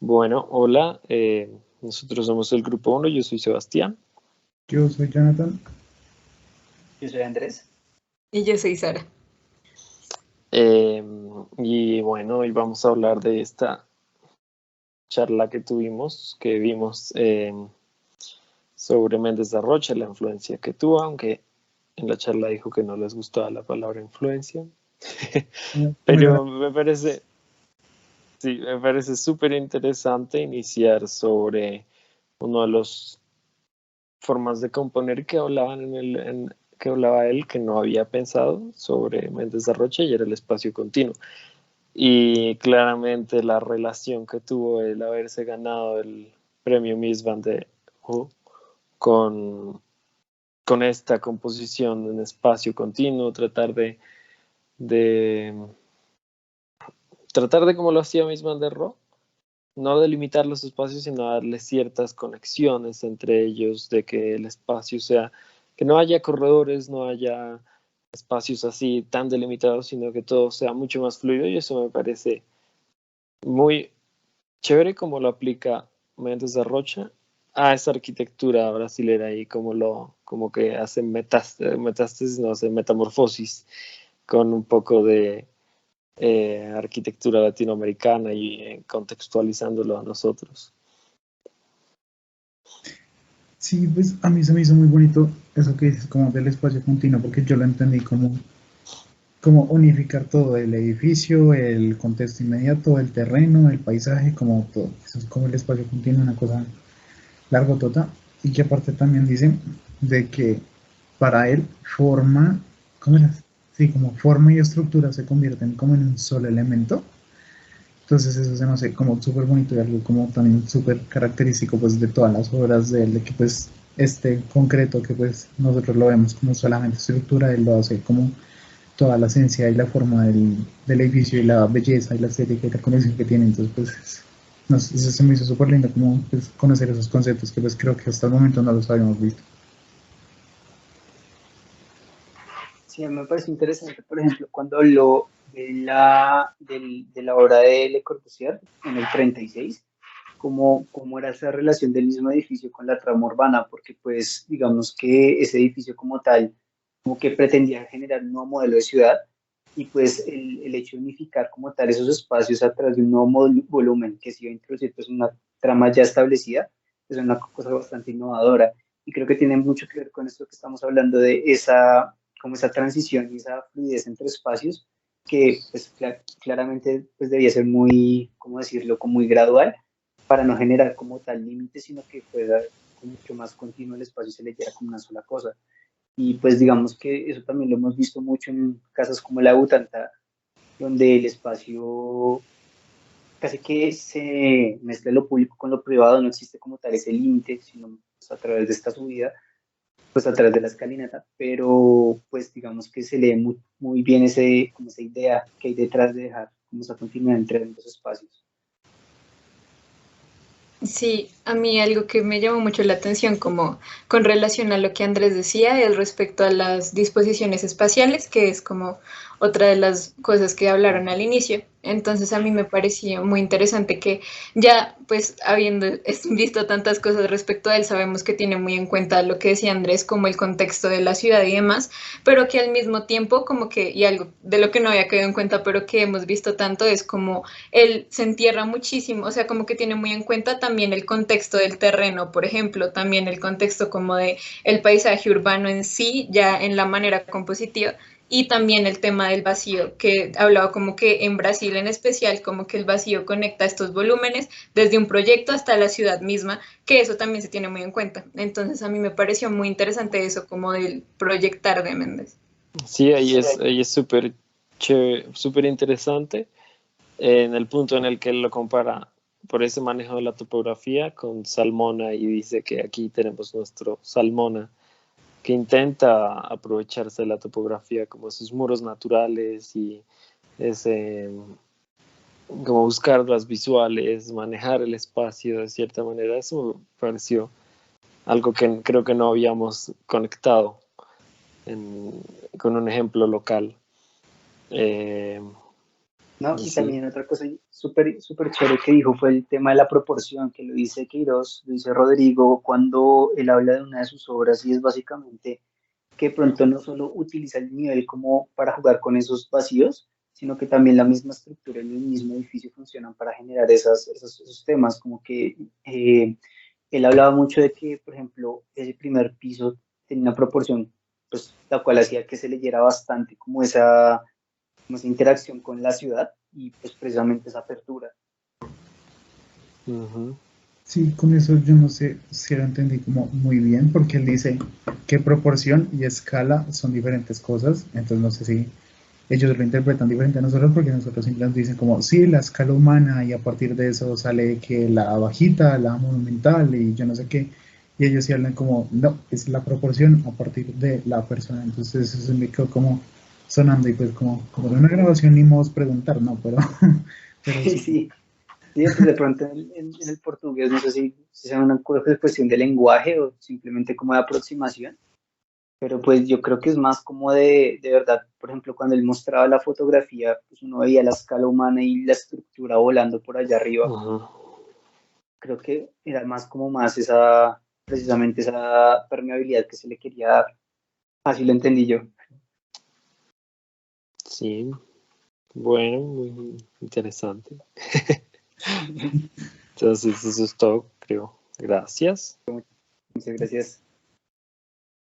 Bueno, hola, nosotros somos el grupo uno. Yo soy Sebastián. Yo soy Jonathan. Yo soy Andrés. Y yo soy Sara. eh, y bueno, hoy vamos a hablar de esta charla que vimos sobre Méndez de Rocha, la influencia que tuvo, aunque en la charla dijo que no les gustaba la palabra influencia. Muy buena. Pero me parece súper interesante iniciar sobre uno de los formas de componer que hablaban que hablaba él, que no había pensado sobre Méndez de Rocha, y era el espacio continuo. Y claramente la relación que tuvo el haberse ganado el premio Miss Van de Ho con, con esta composición en espacio continuo, de tratar de como lo hacía Miss Van der Rohe, no delimitar los espacios, sino darle ciertas conexiones entre ellos, de que el espacio sea, que no haya corredores, no haya espacios así tan delimitados, sino que todo sea mucho más fluido, y eso me parece muy chévere como lo aplica Méndez de Rocha a esa arquitectura brasilera, y como que hace metástasis, no hace metamorfosis con un poco de arquitectura latinoamericana y contextualizándolo a nosotros. Sí, pues a mí se me hizo muy bonito eso que dices como del espacio continuo, porque yo lo entendí como unificar todo, el edificio, el contexto inmediato, el terreno, el paisaje, como todo. Eso es como el espacio continuo, una cosa largotota. Y que aparte también dice de que para él forma, ¿cómo era? Sí, como forma y estructura se convierten como en un solo elemento. Entonces eso se me hace como súper bonito y algo como también súper característico pues de todas las obras de él, de que pues este concreto que pues nosotros lo vemos como solamente estructura, él lo hace como toda la esencia y la forma del edificio y la belleza y la estética y la conexión que tiene. Entonces pues no sé, eso se me hizo súper lindo como pues, conocer esos conceptos que pues creo que hasta el momento no los habíamos visto. Sí, a mí me parece interesante, por ejemplo, cuando habló de la obra de Le Corbusier en el 36, cómo era esa relación del mismo edificio con la trama urbana, porque pues digamos que ese edificio como tal, como que pretendía generar un nuevo modelo de ciudad, y pues el hecho de unificar como tal esos espacios a través de un nuevo volumen que se iba a introducir pues una trama ya establecida, es una cosa bastante innovadora, y creo que tiene mucho que ver con esto que estamos hablando de esa, como esa transición y esa fluidez entre espacios que pues claramente pues debía ser muy, ¿cómo decirlo?, como muy gradual para no generar como tal límite, sino que fuera mucho más continuo el espacio y se leyera como una sola cosa. Y pues digamos que eso también lo hemos visto mucho en casas como la Butantá, donde el espacio casi que se mezcla lo público con lo privado, no existe como tal ese límite, sino pues, a través de esta subida, pues a través de la escalinata, pero pues digamos que se lee muy bien como esa idea que hay detrás de dejar como esa continuidad entre los espacios. Sí, a mí algo que me llamó mucho la atención como con relación a lo que Andrés decía es respecto a las disposiciones espaciales, que es como otra de las cosas que hablaron al inicio. Entonces a mí me pareció muy interesante que ya pues habiendo visto tantas cosas respecto a él, sabemos que tiene muy en cuenta lo que decía Andrés como el contexto de la ciudad y demás, pero que al mismo tiempo como que, y algo de lo que no había caído en cuenta, pero que hemos visto tanto es como él se entierra muchísimo, o sea, como que tiene muy en cuenta también el contexto del terreno, por ejemplo, también el contexto como de el paisaje urbano en sí, ya en la manera compositiva, y también el tema del vacío, que hablaba como que en Brasil en especial, como que el vacío conecta estos volúmenes desde un proyecto hasta la ciudad misma, que eso también se tiene muy en cuenta. Entonces a mí me pareció muy interesante eso como del proyectar de Méndez. Sí, ahí es súper chévere, súper interesante, en el punto en el que él lo compara por ese manejo de la topografía con Salmona, y dice que aquí tenemos nuestro Salmona, que intenta aprovecharse de la topografía como sus muros naturales, y ese, como buscar las visuales, manejar el espacio de cierta manera. Eso me pareció algo que creo que no habíamos conectado en, con un ejemplo local. Eh, ¿no? Y Y sí. también otra cosa súper súper chévere que dijo fue el tema de la proporción, que lo dice Queiroz, lo dice Rodrigo, cuando él habla de una de sus obras y es básicamente que pronto no solo utiliza el nivel como para jugar con esos vacíos, sino que también la misma estructura y el mismo edificio funcionan para generar esos temas, como que él hablaba mucho de que, por ejemplo, ese primer piso tenía una proporción, pues, la cual hacía que se leyera bastante como esa interacción con la ciudad y pues precisamente esa apertura. Ujú. Sí, con eso yo no sé si lo entendí como muy bien, porque él dice que proporción y escala son diferentes cosas, entonces no sé si ellos lo interpretan diferente a nosotros, porque nosotros simplemente dicen como, sí, la escala humana, y a partir de eso sale que la bajita, la monumental, y yo no sé qué, y ellos sí hablan como, no, es la proporción a partir de la persona, entonces eso se me quedó como sonando, y pues como en una grabación ni modo preguntar, no, pero, pero Sí, sí. sí, sí, pues de pronto en el portugués no sé si sea una cuestión de lenguaje o simplemente como de aproximación, pero pues yo creo que es más como de verdad, por ejemplo, cuando él mostraba la fotografía, pues uno veía la escala humana y la estructura volando por allá arriba. Ujú. Creo que era más como más esa, precisamente esa permeabilidad que se le quería dar. Así lo entendí yo. Sí, bueno, muy interesante. Entonces, eso es todo, creo. Gracias. Muchas gracias.